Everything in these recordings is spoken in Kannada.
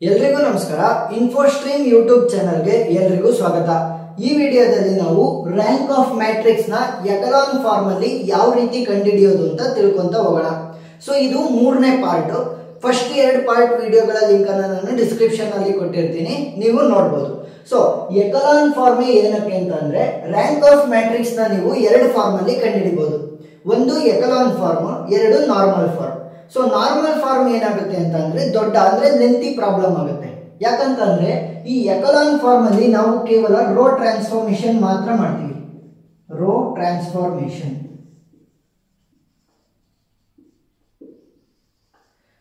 ಎಲ್ರಿಗೂ ನಮಸ್ಕಾರ. ಇನ್ಫೋಸ್ಟ್ರೀಮ್ ಯೂಟ್ಯೂಬ್ ಚಾನಲ್ಗೆ ಎಲ್ರಿಗೂ ಸ್ವಾಗತ. ಈ ವಿಡಿಯೋದಲ್ಲಿ ನಾವು ರ್ಯಾಂಕ್ ಆಫ್ ಮ್ಯಾಟ್ರಿಕ್ಸ್ ನ ಎಕಲಾನ್ ಫಾರ್ಮ್ ಅಲ್ಲಿ ಯಾವ ರೀತಿ ಕಂಡುಹಿಡಿಯೋದು ಅಂತ ತಿಳ್ಕೊಂತ ಹೋಗೋಣ. ಸೊ ಇದು ಮೂರನೇ ಪಾರ್ಟ್. ಫಸ್ಟ್ ಎರಡು ಪಾರ್ಟ್ ವಿಡಿಯೋಗಳ ಲಿಂಕ್ ಅನ್ನು ನಾನು ಡಿಸ್ಕ್ರಿಪ್ಷನ್ ಅಲ್ಲಿ ಕೊಟ್ಟಿರ್ತೀನಿ, ನೀವು ನೋಡಬಹುದು. ಸೊ ಎಕಲಾನ್ ಫಾರ್ಮ್ ಏನಕ್ಕೆ ಅಂತಂದ್ರೆ ರ್ಯಾಂಕ್ ಆಫ್ ಮ್ಯಾಟ್ರಿಕ್ಸ್ ನ ನೀವು ಎರಡು ಫಾರ್ಮ್ ಅಲ್ಲಿ ಕಂಡುಹಿಡಿಬಹುದು. ಒಂದು ಎಕಲಾನ್ ಫಾರ್ಮ್, ಎರಡು normal form. So normal form ಏನಾಗುತ್ತೆ ಅಂತಂದ್ರೆ ದೊಡ್ಡ ಅಂದ್ರೆ ಲೆಂತಿ ಪ್ರಾಬ್ಲಮ್ ಆಗುತ್ತೆ. ಯಾಕಂತಂದ್ರೆ ಈ ಎಕಲಾನ್ ಫಾರ್ಮ್ ಅಲ್ಲಿ ನಾವು ಕೇವಲ ರೋ ಟ್ರಾನ್ಸ್ಫಾರ್ಮೇಶನ್ ಮಾತ್ರ ಮಾಡ್ತೀವಿ. ರೋ ಟ್ರಾನ್ಸ್ಫಾರ್ಮೇಶನ್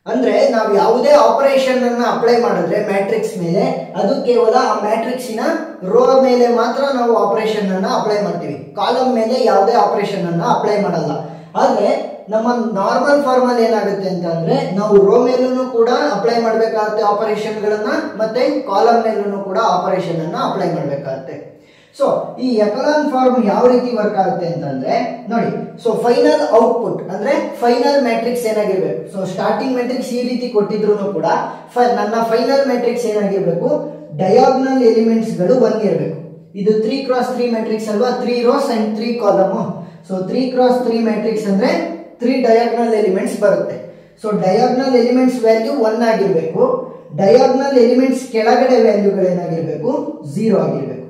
ಅಂದ್ರೆ ನಾವು ಯಾವುದೇ ಆಪರೇಷನ್ ಅನ್ನ ಅಪ್ಲೈ ಮಾಡಿದ್ರೆ ಮ್ಯಾಟ್ರಿಕ್ಸ್ ಮೇಲೆ, ಅದು ಕೇವಲ ಆ ಮ್ಯಾಟ್ರಿಕ್ಸಿನ ರೋ ಮೇಲೆ ಮಾತ್ರ ನಾವು ಆಪರೇಷನ್ ಅನ್ನ ಅಪ್ಲೈ ಮಾಡ್ತೀವಿ. ಕಾಲಮ್ ಮೇಲೆ ಯಾವುದೇ ಆಪರೇಷನ್ ಅನ್ನ ಅಪ್ಲೈ ಮಾಡಲ್ಲ. ಆದ್ರೆ ನಮ್ಮ ನಾರ್ಮಲ್ ಫಾರ್ಮ್ ಅಲ್ಲಿ ಏನಾಗುತ್ತೆ ಅಂತಂದ್ರೆ ನಾವು ರೋ ಮೇಲೂ ಕೂಡ ಅಪ್ಲೈ ಮಾಡಬೇಕಾಗುತ್ತೆ ಆಪರೇಷನ್ ಗಳನ್ನ, ಮತ್ತೆ ಕಾಲಮ್ ಮೇಲೂ ಕೂಡ ಆಪರೇಷನ್ ಅನ್ನ ಅಪ್ಲೈ ಮಾಡಬೇಕಾಗುತ್ತೆ. ಸೊ ಈ ಎಕಲಾನ್ ಫಾರ್ಮ್ ಯಾವ ರೀತಿ ವರ್ಕ್ ಆಗುತ್ತೆ ಅಂತಂದ್ರೆ ನೋಡಿ. ಸೊ ಫೈನಲ್ ಔಟ್ಪುಟ್ ಅಂದ್ರೆ ಫೈನಲ್ ಮ್ಯಾಟ್ರಿಕ್ಸ್ ಏನಾಗಿರ್ಬೇಕು. ಸೊ ಸ್ಟಾರ್ಟಿಂಗ್ ಮ್ಯಾಟ್ರಿಕ್ಸ್ ಈ ರೀತಿ ಕೊಟ್ಟಿದ್ರು ಕೂಡ ನನ್ನ ಫೈನಲ್ ಮ್ಯಾಟ್ರಿಕ್ಸ್ ಏನಾಗಿರ್ಬೇಕು, ಡಯಾಗ್ನಲ್ ಎಲಿಮೆಂಟ್ಸ್ ಗಳು 1 ಇರಬೇಕು. ಇದು 3x3 ಮ್ಯಾಟ್ರಿಕ್ಸ್ ಅಲ್ವಾ, 3 rows and 3 column. So 3x3 matrix ಅಂದ್ರೆ 3 ಡಯಾಗ್ನಲ್ ಎಲಿಮೆಂಟ್ಸ್ ಬರುತ್ತೆ. ಸೊ ಡಯಾಗ್ನಲ್ ಎಲಿಮೆಂಟ್ಸ್ ವ್ಯಾಲ್ಯೂ 1 ಆಗಿರ್ಬೇಕು. ಡಯಾಗ್ನಲ್ ಎಲಿಮೆಂಟ್ಸ್ ಕೆಳಗಡೆ ವ್ಯಾಲ್ಯೂಗಳು ಏನಾಗಿರ್ಬೇಕು, 0 ಆಗಿರ್ಬೇಕು.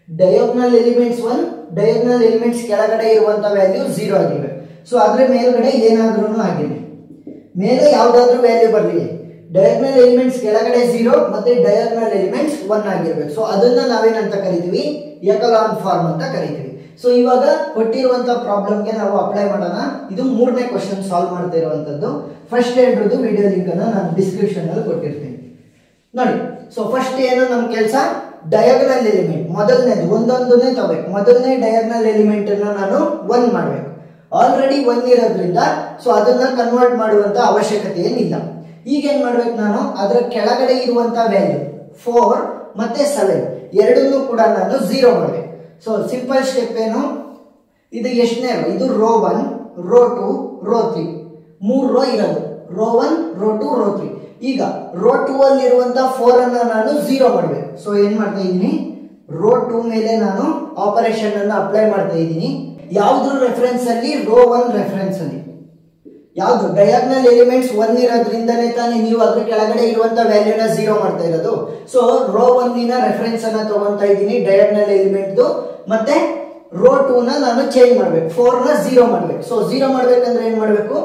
ಡಯಾಗ್ನಲ್ ಎಲಿಮೆಂಟ್ಸ್ 1, ಡಯಾಗ್ನಲ್ ಎಲಿಮೆಂಟ್ಸ್ ಕೆಳಗಡೆ ಇರುವಂತ ವ್ಯಾಲ್ಯೂ 0 ಆಗಿರ್ಬೇಕು. ಸೊ ಅದ್ರ ಮೇಲ್ಗಡೆ ಏನಾದ್ರೂ ಆಗಿರ್ಲಿ, ಮೇಲೆ ಯಾವ್ದಾದ್ರು ವ್ಯಾಲ್ಯೂ ಬರಲಿ, ಡಯಾಗ್ನಲ್ ಎಲಿಮೆಂಟ್ಸ್ ಕೆಳಗಡೆ 0 ಮತ್ತೆ ಡಯಾಗ್ನಲ್ ಎಲಿಮೆಂಟ್ಸ್ 1 ಆಗಿರ್ಬೇಕು. ಸೊ ಅದನ್ನ ನಾವೇನಂತ ಕರಿತೀವಿ, ಎಕಲಾನ್ ಫಾರ್ಮ್ ಅಂತ ಕರಿತೀವಿ. ಸೊ ಇವಾಗ ಕೊಟ್ಟಿರುವಂತ ಪ್ರಾಬ್ಲಮ್ಗೆ ನಾವು ಅಪ್ಲೈ ಮಾಡೋಣ. ಇದು ಮೂರನೇ ಕ್ವಶನ್ ಸಾಲ್ವ್ ಮಾಡ್ತಾ ಇರುವಂತದ್ದು. ಫಸ್ಟ್ ಎರಡರದ್ದು ವಿಡಿಯೋ ಲಿಂಕ್ ಅನ್ನ ನಾನು ಡಿಸ್ಕ್ರಿಪ್ಷನ್ ಅಲ್ಲಿ ಕೊಟ್ಟಿರ್ತೀನಿ, ನೋಡಿ. ಸೊ ಫಸ್ಟ್ ಏನು ನಮ್ಮ ಕೆಲಸ, ಡಯಾಗ್ನಲ್ ಎಲಿಮೆಂಟ್ ಮೊದಲನೇದು ಒಂದೊಂದನ್ನೇ ತಗೋಬೇಕು. ಮೊದಲನೇ ಡಯಾಗ್ನಲ್ ಎಲಿಮೆಂಟ್ ಅನ್ನ ನಾನು 1 ಮಾಡಬೇಕು. ಆಲ್ರೆಡಿ 1 ಇರೋದ್ರಿಂದ ಸೊ ಅದನ್ನ ಕನ್ವರ್ಟ್ ಮಾಡುವಂತ ಅವಶ್ಯಕತೆ ಏನಿಲ್ಲ. ಈಗ ಏನ್ ಮಾಡ್ಬೇಕು, ನಾನು ಅದರ ಕೆಳಗಡೆ ಇರುವಂತ ವ್ಯಾಲ್ಯೂ 4 ಮತ್ತೆ 7 ಎರಡನ್ನೂ ಕೂಡ ನಾನು 0 ಮಾಡಬೇಕು. ಸೊ ಸಿಂಪಲ್ ಸ್ಟೆಪ್ ಏನು, ಇದು ಎಷ್ಟನೇ ರೋ, ಇದು ರೋ 1, ರೋ 2, ರೋ 3, 3 ರೋ ಇರೋದು, ರೋ 1, ರೋ 2, ರೋ 3. ಈಗ ರೋ 2 ಅಲ್ಲಿ ಇರುವಂತ 4 ಅನ್ನ ನಾನು 0 ಮಾಡಬೇಕು. ಸೊ ಏನ್ ಮಾಡ್ತಾ ಇದ್ದೀನಿ, ರೋ 2 ಮೇಲೆ ನಾನು ಆಪರೇಷನ್ ಅನ್ನ ಅಪ್ಲೈ ಮಾಡ್ತಾ ಇದ್ದೀನಿ. ಯಾವ್ದು ರೆಫರೆನ್ಸ್ ಅಲ್ಲಿ, ರೋ 1 ರೆಫರೆನ್ಸ್ ಅಲ್ಲಿ. ಯಾವ್ದು ಡಯಾಗ್ನಲ್ ಎಲಿಮೆಂಟ್ಸ್ 1 ಇರೋದ್ರಿಂದನೇ ತಾನೇ ನೀವು ಅದ್ರ ಕೆಳಗಡೆ ಇರುವಂತ ವ್ಯಾಲ್ಯೂನ 0 ಮಾಡ್ತಾ ಇರೋದು. ಸೊ ರೋ 1 ರೆಫರೆನ್ಸ್ ಅನ್ನ ತಗೊಂತಾ ಇದ್ದೀನಿ ಡಯಾಗ್ನಲ್ ಎಲಿಮೆಂಟ್, ಮತ್ತೆ ರೋ 2 ನಾನು ಚೇಂಜ್ ಮಾಡ್ಬೇಕು, 4 ನ 0 ಮಾಡ್ಬೇಕು. ಸೊ 0 ಮಾಡ್ಬೇಕಂದ್ರೆ ಏನ್ ಮಾಡ್ಬೇಕು,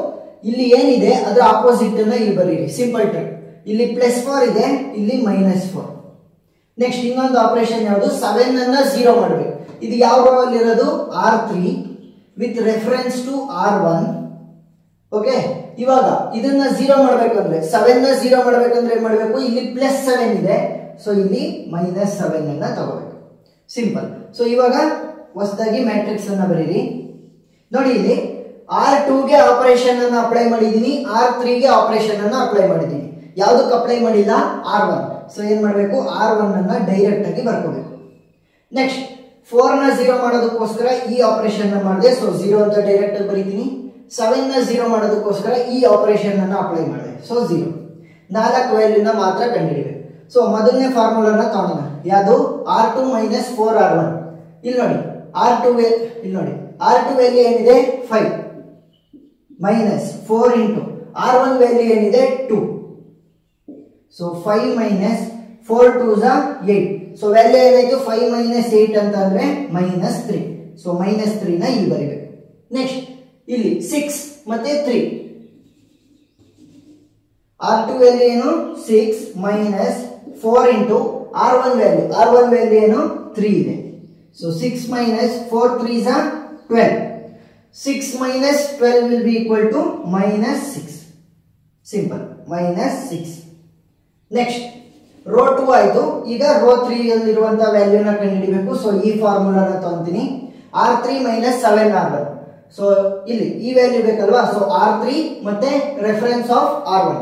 ಇಲ್ಲಿ ಏನಿದೆ ಅದ್ರ ಆಪೋಸಿಟ್ ಅನ್ನ ಇಲ್ಲಿ ಬರೀರಿ. ಸಿಂಪಲ್ ಟ್ರಿಕ್, ಇಲ್ಲಿ +4 ಇದೆ, ಇಲ್ಲಿ -4. ನೆಕ್ಸ್ಟ್ ಇನ್ನೊಂದು ಆಪರೇಷನ್ ಯಾವುದು, 7 ಅನ್ನ 0 ಮಾಡ್ಬೇಕು. ಇದು ಯಾವ ರೋ ಅಲ್ಲಿ ಇರೋದು, R3 with reference to R1. Okay, ಇವಾಗ ಇದನ್ನ 0 ಮಾಡ್ಬೇಕಂದ್ರೆ 7 ನ 0 ಮಾಡ್ಬೇಕಂದ್ರೆ ಏನ್ ಮಾಡ್ಬೇಕು, ಇಲ್ಲಿ +7 ಇದೆ, ಸೊ ಇಲ್ಲಿ -7 ಅನ್ನ ತಗೋಬೇಕು. ಸಿಂಪಲ್. ಸೊ ಇವಾಗ ಹೊಸದಾಗಿ ಮ್ಯಾಟ್ರಿಕ್ಸ್ ಅನ್ನ ಬರೀರಿ. ನೋಡಿ, ಇಲ್ಲಿ R2 ಗೆ ಆಪರೇಷನ್ ಅನ್ನ ಅಪ್ಲೈ ಮಾಡಿದೀನಿ, R3 ಗೆ ಆಪರೇಷನ್ ಅನ್ನ ಅಪ್ಲೈ ಮಾಡಿದೀನಿ. ಯಾವ್ದಕ್ಕೆ ಅಪ್ಲೈ ಮಾಡಿಲ್ಲ, R1. ಸೊ ಏನ್ ಮಾಡ್ಬೇಕು, R1 ಅನ್ನ ಡೈರೆಕ್ಟ್ ಆಗಿ ಬರ್ಕೋಬೇಕು. ನೆಕ್ಸ್ಟ್ 4 ನ 0 ಮಾಡೋದಕ್ಕೋಸ್ಕರ ಈ ಆಪರೇಷನ್ ಅನ್ನ ಮಾಡಿದೆ, ಸೊ 0 ಅಂತ ಡೈರೆಕ್ಟ್ ಆಗಿ ಬರೀತೀನಿ. 7 ನ 0 ಮಾಡೋದಕ್ಕೋಸ್ಕರ ಈ ಆಪರೇಷನ್ ಅನ್ನ ಅಪ್ಲೈ ಮಾಡಿದೆ, ಸೊ 0. 4 ವ್ಯಾಲ್ಯೂನ ಮಾತ್ರ ಕಂಡುಹಿಡಿಬೇಕು. ಸೊ ಮೊದಲನೇ ಫಾರ್ಮುಲಾನ ತಗೋಣ, ಯಾವುದು, R2 - 4R1. ಇಲ್ಲಿ ನೋಡಿ, R2 ಇಲ್ಲಿ ನೋಡಿ, R2 ವ್ಯಾಲ್ಯೂ ಏನಿದೆ 5 -4 ಇಂಟು R1 ವ್ಯಾಲ್ಯೂ ಏನಿದೆ 2. ಸೊ 5 - 4 2 8. ಸೊ ವ್ಯಾಲ್ಯೂ ಏನಾಯ್ತು, 5 - 8 ಅಂತ ಅಂದ್ರೆ -3. ಸೊ -3 ನ ಇಲ್ಲಿ ಬರೀಬೇಕು. ನೆಕ್ಸ್ಟ್ ಇಲ್ಲಿ 6 ಮತ್ತೆ 3. R2 ವ್ಯಾಲ್ಯೂ ಏನು, 6 - 4 ಇಂಟು R1 ವ್ಯಾಲ್ಯೂ ಏನು 3 ಇದೆ. So 6 - 4 3 12. 6 - 12 will be equal to -6. Simple, -6. Next rho 2 ಆಯ್ತು. ಈಗ ರೋ 3 ಅಲ್ಲಿರುವಂತ ವ್ಯಾಲ್ಯೂನ ಕಂಡುಹಿಡಿಬೇಕು. ಸೊ ಈ ಫಾರ್ಮುಲಾನ ತಗೊಂತೀನಿ, R3 - 7R1. ಸೊ ಇಲ್ಲಿ ಈ ವ್ಯಾಲ್ಯೂ ಬೇಕಲ್ವಾ. ಸೊ R3 ಮತ್ತೆ reference of R1.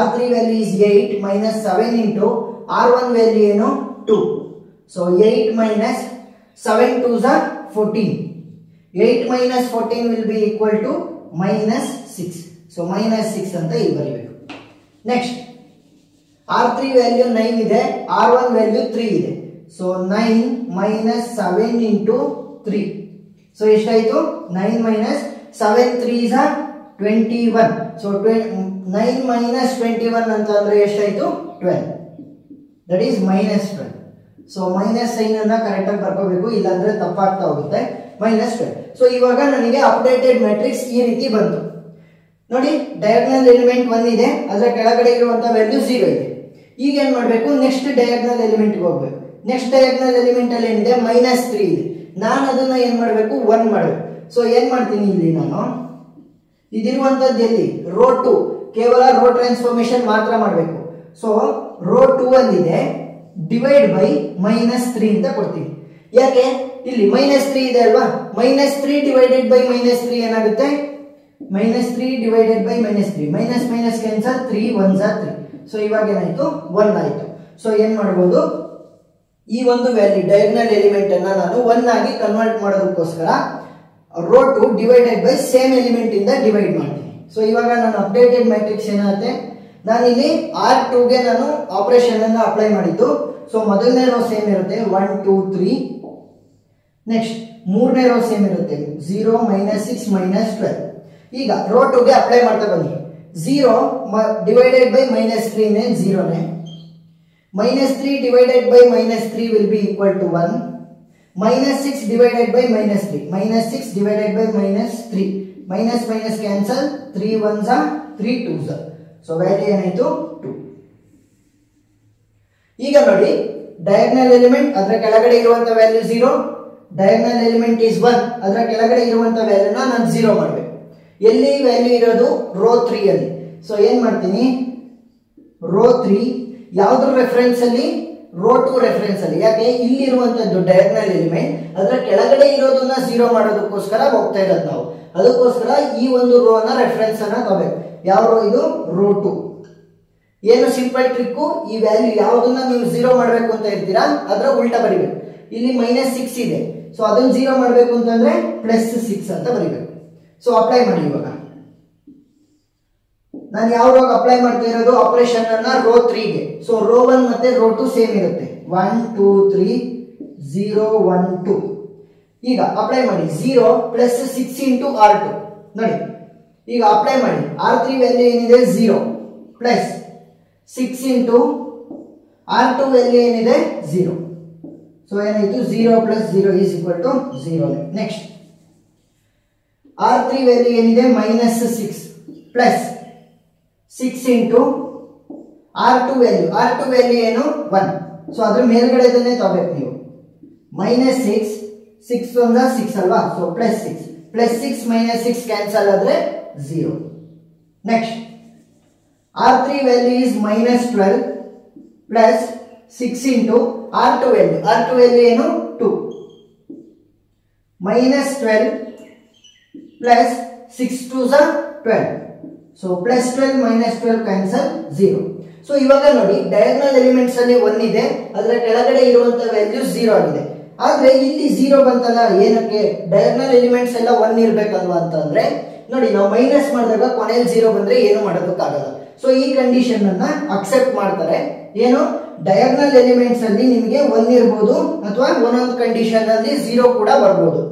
R3 value is 8 - 7 into R1 value ಏನು 2. So 8 - 7 2 14. 8 - 14 will be equal to -6. So -6 ಅಂತ ಇಲ್ಲಿ ಬರೀಬೇಕು. ನೆಕ್ಸ್ಟ್ R3 ವ್ಯಾಲ್ಯೂ 9 ಇದೆ, R1 ವ್ಯಾಲ್ಯೂ 3 ಇದೆ. So 9 minus 7 into 3. ಸೊ ಎಷ್ಟಾಯ್ತು? 9 ಮೈನಸ್ 7 3 is 21. ಸೊ 9 ಮೈನಸ್ 21 ಅಂತ ಅಂದ್ರೆ ಎಷ್ಟಾಯ್ತು? 12. That is minus 12. So minus sign ಅನ್ನ ಕರೆಕ್ಟ್ ಆಗಿ ಬರ್ಕೋಬೇಕು, ಇಲ್ಲಾಂದ್ರೆ ತಪ್ಪಾಗ್ತಾ ಹೋಗುತ್ತೆ. ಮೈನಸ್ 12. ಸೊ ಇವಾಗ ನನಗೆ ಅಪ್ಡೇಟೆಡ್ ಮ್ಯಾಟ್ರಿಕ್ಸ್ ಈ ರೀತಿ ಬಂತು ನೋಡಿ. ಡಯಾಗ್ನಲ್ ಎಲಿಮೆಂಟ್ 1 ಇದೆ, ಅದರ ಕೆಳಗಡೆ ಇರುವಂತ ವ್ಯಾಲ್ಯೂ 0 ಇದೆ. ಈಗ ಏನ್ ಮಾಡ್ಬೇಕು? ನೆಕ್ಸ್ಟ್ ಡಯಾಗ್ನಲ್ ಎಲಿಮೆಂಟ್ ಹೋಗ್ಬೇಕು. ನೆಕ್ಸ್ಟ್ ಡಯಾಗ್ನಲ್ ಎಲಿಮೆಂಟ್ ಅಲ್ಲಿ ಏನಿದೆ? ಮೈನಸ್ 3 ಇದೆ. ನಾನು ಅದನ್ನ ಏನ್ ಮಾಡ್ಬೇಕು? 1 ಮಾಡ್ಬೇಕು. ಸೊ ಏನ್ ಮಾಡ್ತೀನಿ ಇಲ್ಲಿ ನಾನು, ಇದಿರುವಂತದ್ದು ಎಲ್ಲಿ? ರೋ 2, ಕೇವಲ ರೋ ಟ್ರಾನ್ಸ್ಫಾರ್ಮೇಶನ್ ಮಾತ್ರ ಮಾಡಬೇಕು. ಸೊ ರೋ 2 ಅಲ್ಲಿದೆ, ಡಿವೈಡ್ ಬೈ ಮೈನಸ್ 3 ಅಂತ ಕೊಡ್ತೀವಿ. ಯಾಕೆ? ಇಲ್ಲಿ ಮೈನಸ್ 3 ಇದೆ ಅಲ್ವಾ? ಮೈನಸ್ 3 ಡಿವೈಡೆಡ್ ಬೈ ಮೈನಸ್ 3 ಏನಾಗುತ್ತೆ? Minus 3 divided by minus 3. Minus minus cancel, 3 1s 3. So ಇವಾಗ ಏನಾಯ್ತು? 1 ಆಯ್ತು. ಸೊ ಏನ್ ಮಾಡಬಹುದು? ಈ ಒಂದು ವ್ಯಾಲ್ಯೂ ಡಯಾಗ್ನಲ್ ಎಲಿಮೆಂಟ್ ಅನ್ನ ನಾನು 1 ಆಗಿ ಕನ್ವರ್ಟ್ ಮಾಡೋದಕ್ಕೋಸ್ಕರ row 2 divided by same element ಇಂದ ಡಿವೈಡ್ ಮಾಡ್ತೀನಿ. ಸೊ ಇವಾಗ ನಾನು ಅಪ್ಡೇಟೆಡ್ ಮ್ಯಾಟ್ರಿಕ್ಸ್ ಏನಾಗುತ್ತೆ? ನಾನು ಇಲ್ಲಿ R2 ಗೆ ನಾನು ಆಪರೇಷನ್ ಅನ್ನ ಅಪ್ಲೈ ಮಾಡಿದ್ದು. ಸೊ ಮೊದಲನೇ ರೋ ಸೇಮ್ ಇರುತ್ತೆ 1 2 3. ನೆಕ್ಸ್ಟ್ ಮೂರನೇ ರೋ ಸೇಮ್ ಇರುತ್ತೆ 0 ಮೈನಸ್ 6 ಮೈನಸ್ 12. ಈಗ ರೋ 2 ಗೆ ಅಪ್ಲೈ ಮಾಡ್ತಾ ಬನ್ನಿ. 0 ಡಿವೈಡೆಡ್ ಬೈ ಮೈನಸ್ 3 ನೇ 0 ನೇ. minus 3 divided by minus 3 will be equal to 1. Minus 6 divided by minus 3. Minus 6 divided by minus 3. Minus minus cancel. 3 1s are 3 2s are. So value ಏನಾಯ್ತು? 2. ಈಗ ನೋಡಿ, diagonal element ಅದರ ಕೆಳಗಡೆ ಇರುವಂತ ವ್ಯಾಲ್ಯೂ 0. diagonal element is 1. ಅದರ ಕೆಳಗಡೆ ಇರುವಂತ ವ್ಯಾಲ್ಯೂನ ನಾನು 0 ಮಾಡಬೇಕು. ಎಲ್ಲಿ ವ್ಯಾಲ್ಯೂ ಇರೋದು? ರೋ 3 ಅಲ್ಲಿ. ಸೊ ಏನ್ ಮಾಡ್ತೀನಿ? ರೋ 3 ಯಾವ್ದ್ರ ರೆಫರೆನ್ಸ್ ಅಲ್ಲಿ? ರೋ 2 ರೆಫರೆನ್ಸ್ ಅಲ್ಲಿ. ಯಾಕೆ? ಇಲ್ಲಿರುವಂತದ್ದು ಡಯಾಗ್ನಲ್ ಎಲಿಮೆಂಟ್, ಅದರ ಕೆಳಗಡೆ ಇರೋದನ್ನ 0 ಮಾಡೋದಕ್ಕೋಸ್ಕರ ಹೋಗ್ತಾ ಇರೋದು ನಾವು. ಅದಕ್ಕೋಸ್ಕರ ಈ ಒಂದು ರೋ ನ ರೆಫರೆನ್ಸ್ ಅನ್ನ ತಗೋಬೇಕು. ಯಾವ ರೋ ಇದು? ರೋ 2. ಏನು ಸಿಂಪಲ್ ಟ್ರಿಕ್, ಈ ವ್ಯಾಲ್ಯೂ ಯಾವ್ದನ್ನ ನೀವು 0 ಮಾಡಬೇಕು ಅಂತ ಇರ್ತೀರಾ ಅದರ ಉಲ್ಟಾ ಬರಿಬೇಕು. ಇಲ್ಲಿ ಮೈನಸ್ 6 ಇದೆ, ಸೊ ಅದನ್ನ 0 ಮಾಡಬೇಕು ಅಂತಂದ್ರೆ ಪ್ಲಸ್ 6 ಅಂತ ಬರಿಬೇಕು. ಸೊ ಅಪ್ಲೈ ಮಾಡಿ. ಇವಾಗ ನಾನು ಯಾವ ರೋಗ ಅಪ್ಲೈ ಮಾಡ್ತಾ ಇರೋದು? ಆಪರೇಷನ್ ಅನ್ನ ರೋ 3 ಗೆ. ಸೊ ರೋ 1 ಮತ್ತೆ ರೋ 2 ಸೇಮ್ ಇರುತ್ತೆ. 1 2 3 0 1 2. ಈಗ ಅಪ್ಲೈ ಮಾಡಿ. 0 ಪ್ಲಸ್ 6 ಇಂಟು R2 ನೋಡಿ. ಈಗ ಅಪ್ಲೈ ಮಾಡಿ. R3 ವ್ಯಾಲ್ಯೂ ಏನಿದೆ? 0 ಪ್ಲಸ್ 6 ಇಂಟು R2 ವ್ಯಾಲ್ಯೂ ಏನಿದೆ? 0. ಸೊ ಏನಾಯ್ತು? 0 plus 0 is equal to 0. Next R3 value ಏನಿದೆ? Minus 6 plus 6 into R2 value. R2 value ಏನು? 1. ಸೊ ಅದ್ರ ಮೇಲ್ಗಡೆ ತಗೋಬೇಕು ನೀವು. ಮೈನಸ್ 6 6 1 6 ಅಲ್ವಾ? So plus 6 plus 6 minus 6 cancel ಆದ್ರೆ 0. Next R3 value is minus 12 plus 6 into R2 value. R2 value ಏನು? 2 minus 12 plus 6 2s are 12. So plus 12 minus 12 cancel 0. So ಇವಾಗ ನೋಡಿ, ಡಯಾಗ್ನಲ್ ಎಲಿಮೆಂಟ್ಸ್ ಅಲ್ಲಿ 1 ಇದೆ, ಅದರ ಕೆಳಗಡೆ ಇರುವಂತ ವ್ಯಾಲ್ಯೂ 0 ಆಗಿದೆ. ಆದ್ರೆ ಇಲ್ಲಿ 0 ಬಂತಲ್ಲ, ಏನಕ್ಕೆ? ಡಯಾಗ್ನಲ್ ಎಲಿಮೆಂಟ್ಸ್ ಎಲ್ಲ 1 ಇರ್ಬೇಕಲ್ವಾ ಅಂತಂದ್ರೆ ನೋಡಿ, ನಾವು ಮೈನಸ್ ಮಾಡಿದಾಗ ಕೊನೆಯಲ್ಲಿ 0 ಬಂದ್ರೆ ಏನು ಮಾಡೋದಕ್ಕಾಗಲ್ಲ. ಸೊ ಈ ಕಂಡೀಷನ್ ಅನ್ನ ಅಕ್ಸೆಪ್ಟ್ ಮಾಡ್ತಾರೆ. ಏನು? ಡಯಾಗ್ನಲ್ ಎಲಿಮೆಂಟ್ಸ್ ಅಲ್ಲಿ ನಿಮಗೆ 1 ಇರಬಹುದು, ಅಥವಾ ಒಂದೊಂದು ಕಂಡೀಷನ್ ಅಲ್ಲಿ 0 ಕೂಡ ಬರ್ಬೋದು.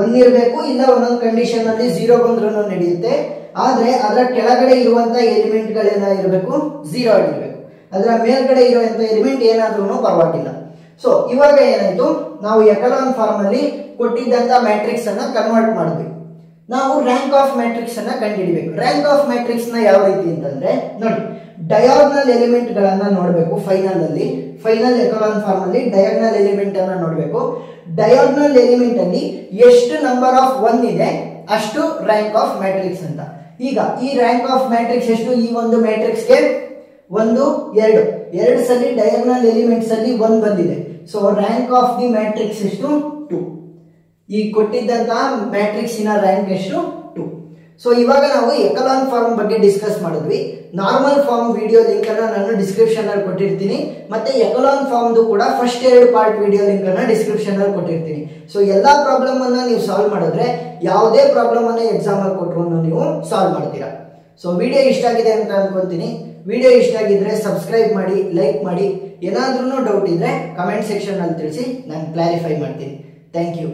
1 ಇರಬೇಕು, ಇಲ್ಲ ಒಂದೊಂದು ಕಂಡೀಷನ್ ಅಲ್ಲಿ 0 ಬಂದ್ರೂ ನಡೆಯುತ್ತೆ. ಆದ್ರೆ ಅದರ ಕೆಳಗಡೆ ಇರುವಂತ ಎಲಿಮೆಂಟ್ ಗಳೇನಾಗಿರ್ಬೇಕು? 0 ಆಗಿರ್ಬೇಕು. ಅದರ ಮೇಲ್ಗಡೆ ಇರುವಂತ ಎಲಿಮೆಂಟ್ ಏನಾದ್ರೂ ಪರವಾಗಿಲ್ಲ. ಸೊ ಇವಾಗ ಏನಾಯ್ತು? ನಾವು ಎಕಲಾನ್ ಫಾರ್ಮ್ ಅಲ್ಲಿ ಕೊಟ್ಟಿದ್ದಂತ ಮ್ಯಾಟ್ರಿಕ್ಸ್ ಅನ್ನ ಕನ್ವರ್ಟ್ ಮಾಡಿದ್ವಿ. ನಾವು ರ್ಯಾಂಕ್ ಆಫ್ ಮ್ಯಾಟ್ರಿಕ್ಸ್ ಅನ್ನ ಕಂಡುಹಿಡಿಬೇಕು. ರ್ಯಾಂಕ್ ಆಫ್ ಮ್ಯಾಟ್ರಿಕ್ಸ್ ನ ಯಾವ ರೀತಿ ಅಂತಂದ್ರೆ ನೋಡಿ, ಡಯಾಗ್ನಲ್ ಎಲಿಮೆಂಟ್ ಗಳನ್ನ ನೋಡಬೇಕು. ಫೈನಲ್ ಎಕಲಾನ್ ಫಾರ್ಮ್ ಅಲ್ಲಿ ಡಯಾಗ್ನಲ್ ಎಲಿಮೆಂಟ್ ಅನ್ನ ನೋಡಬೇಕು. ಡಯಾಗ್ನಲ್ ಎಲಿಮೆಂಟ್ ಅಲ್ಲಿ ಎಷ್ಟು ನಂಬರ್ ಆಫ್ 1 ಇದೆ ಅಷ್ಟು ರ್ಯಾಂಕ್ ಆಫ್ ಮ್ಯಾಟ್ರಿಕ್ಸ್ ಅಂತ. ಈಗ ಈ ರ್ಯಾಂಕ್ ಆಫ್ ಮ್ಯಾಟ್ರಿಕ್ಸ್ ಎಷ್ಟು? ಈ ಒಂದು ಮ್ಯಾಟ್ರಿಕ್ಸ್ ಗೆ 1 2 ಸಲ ಡಯಾಗ್ನಲ್ ಎಲಿಮೆಂಟ್ಸ್ ಅಲ್ಲಿ 1 ಬಂದಿದೆ. So rank of the matrix ಎಷ್ಟು? 2. ಈ ಕೊಟ್ಟಿದ್ದಂತಹ ಮ್ಯಾಟ್ರಿಕ್ಸ್ ಇನ ರ್ಯಾಂಕ್ ಎಷ್ಟು? 2. ಸೊ ಇವಾಗ ನಾವು ಎಕಲಾನ್ ಫಾರ್ಮ್ ಬಗ್ಗೆ ಡಿಸ್ಕಸ್ ಮಾಡಿದ್ವಿ. ನಾರ್ಮಲ್ ಫಾರ್ಮ್ ವಿಡಿಯೋ ಲಿಂಕ್ ಅನ್ನ ನಾನು ಡಿಸ್ಕ್ರಿಪ್ಷನ್ ಅಲ್ಲಿ ಕೊಟ್ಟಿರ್ತೀನಿ, ಮತ್ತೆ ಎಕಲಾನ್ ಫಾರ್ಮ್ ಕೂಡ ಫಸ್ಟ್ 2 ಪಾರ್ಟ್ ವಿಡಿಯೋ ಲಿಂಕ್ ಅನ್ನ ಡಿಸ್ಕ್ರಿಪ್ಷನ್ ಅಲ್ಲಿ ಕೊಟ್ಟಿರ್ತೀನಿ. ಸೊ ಎಲ್ಲಾ ಪ್ರಾಬ್ಲಮ್ ಅನ್ನ ನೀವು ಸಾಲ್ವ್ ಮಾಡಿದ್ರೆ ಯಾವುದೇ ಪ್ರಾಬ್ಲಮ್ ಅನ್ನ ಎಕ್ಸಾಮ್ ಅಲ್ಲಿ ಕೊಟ್ಟರು ನೀವು ಸಾಲ್ವ್ ಮಾಡ್ತೀರಾ. ಸೊ ವಿಡಿಯೋ ಇಷ್ಟ ಆಗಿದೆ ಅಂತ ಅನ್ಕೊಂತೀನಿ. ವಿಡಿಯೋ ಇಷ್ಟ ಆಗಿದ್ರೆ ಸಬ್ಸ್ಕ್ರೈಬ್ ಮಾಡಿ, ಲೈಕ್ ಮಾಡಿ. ಏನಾದ್ರೂ ಡೌಟ್ ಇದ್ರೆ ಕಮೆಂಟ್ ಸೆಕ್ಷನ್ ಅಲ್ಲಿ ತಿಳಿಸಿ, ನಾನು ಕ್ಲಾರಿಫೈ ಮಾಡ್ತೀನಿ. Thank you.